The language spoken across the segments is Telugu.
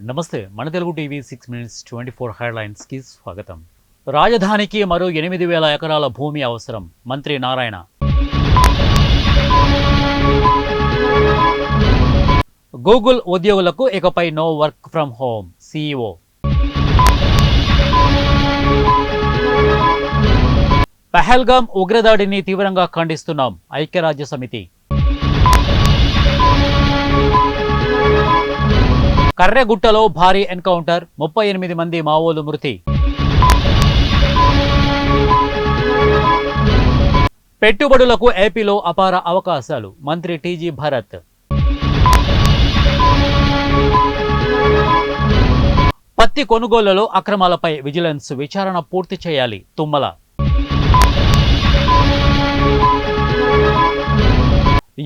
నమస్తే మన తెలుగు టీవీ 6 minutes 24 హెడ్లైన్స్ కి స్వాగతం. రాజధానికి మరో 8,000 ఎకరాల భూమి అవసరం మంత్రి నారాయణ. గూగుల్ ఉద్యోగులకు ఇకపై no work from home CEO. Pahalgam ఉగ్రదాడిని తీవ్రంగా ఖండిస్తున్నాం ఐక్యరాజ్య సమితి. కర్రెగుట్టలో భారీ ఎన్కౌంటర్ 38 మంది మావోలు మృతి. పెట్టుబడులకు ఏపీలో అపార అవకాశాలు మంత్రి టీజీ భరత్. పత్తి కొనుగోళ్లలో అక్రమాలపై విజిలెన్స్ విచారణ పూర్తి చేయాలి Tummala.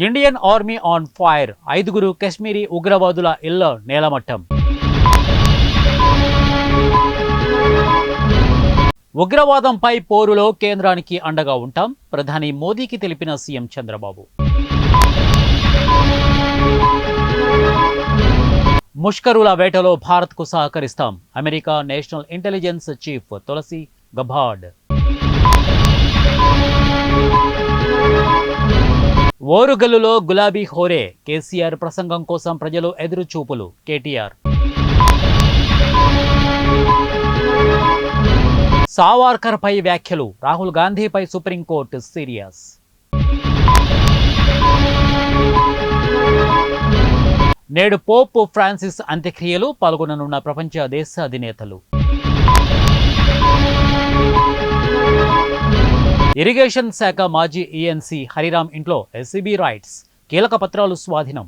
Indian army on fire 5 Kashmiri ఉగ్రవాదుల ఇళ్ల నేలమట్టం. ఉగ్రవాదంపై పోరులో కేంద్రానికి అండగా ఉంటాం ప్రధాని మోదీకి తెలిపిన సీఎం చంద్రబాబు. ముష్కరుల వేటలో భారత్కు సహకరిస్తాం America national intelligence chief Tulsi Gabbard. ఓరుగల్లులో గులాబీ హోరే కేసీఆర్ ప్రసంగం కోసం ప్రజలు ఎదురు చూపులు కేటీఆర్. సావర్కర్ పై వ్యాఖ్యలు రాహుల్ గాంధీపై సుప్రీంకోర్టు సీరియస్. నేడు పోప్ ఫ్రాన్సిస్ అంత్యక్రియలు పాల్గొననున్న ప్రపంచ దేశ అధినేతలు. ఇరిగేషన్ శాఖ మాజీ ఈఎన్సీ హరిరామ్ ఇంట్లో ఎస్సీబీ రైట్స్ కీలక పత్రాలు స్వాధీనం.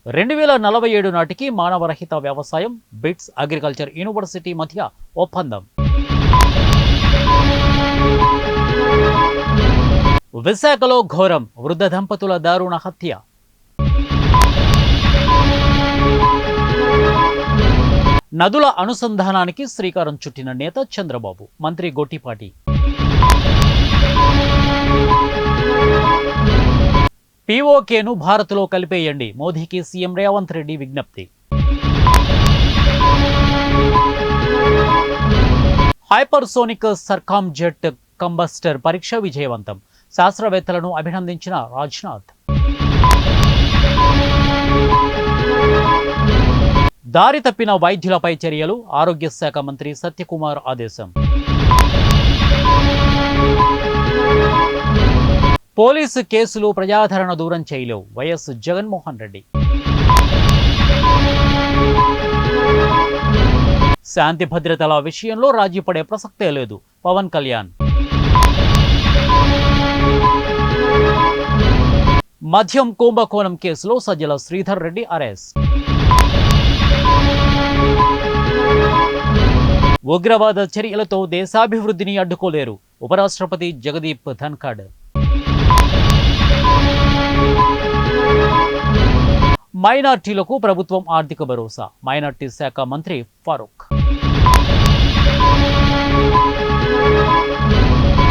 2047 నాటికి మానవరహిత వ్యవసాయం బిట్స్ అగ్రికల్చర్ యూనివర్సిటీ మధ్య ఒప్పందం. విశాఖలో ఘోరం వృద్ధ దంపతుల దారుణ హత్య. నదుల అనుసంధానానికి శ్రీకారం చుట్టిన నేత చంద్రబాబు మంత్రి గొట్టిపాటి. పీఓకేను భారత్లో కలిపేయండి మోదీకి సీఎం రేవంత్ రెడ్డి విజ్ఞప్తి. హైపర్సోనిక్ సర్కామ్ జెట్ కంబస్టర్ పరీక్ష విజయవంతం శాస్త్రవేత్తలను అభినందించిన రాజ్నాథ్. దారి తప్పిన వైద్యులపై చర్యలు ఆరోగ్య శాఖ మంత్రి సత్యకుమార్ ఆదేశం. పోలీసు కేసులు ప్రజాదరణ దూరం చేయలేవు వైఎస్ జగన్మోహన్ రెడ్డి. శాంతి భద్రతల విషయంలో రాజీ పడే ప్రసక్తే లేదు పవన్ కళ్యాణ్. మద్యం కుంభకోణం కేసులో సజ్జల శ్రీధర్ రెడ్డి అరెస్ట్. ఉగ్రవాద చర్యలతో దేశాభివృద్ధిని అడ్డుకోలేరు ఉపరాష్ట్రపతి జగదీప్ ధన్ఖడ్. మైనార్టీలకు ప్రభుత్వం ఆర్థిక భరోసా మైనార్టీ శాఖ మంత్రి ఫారూక్.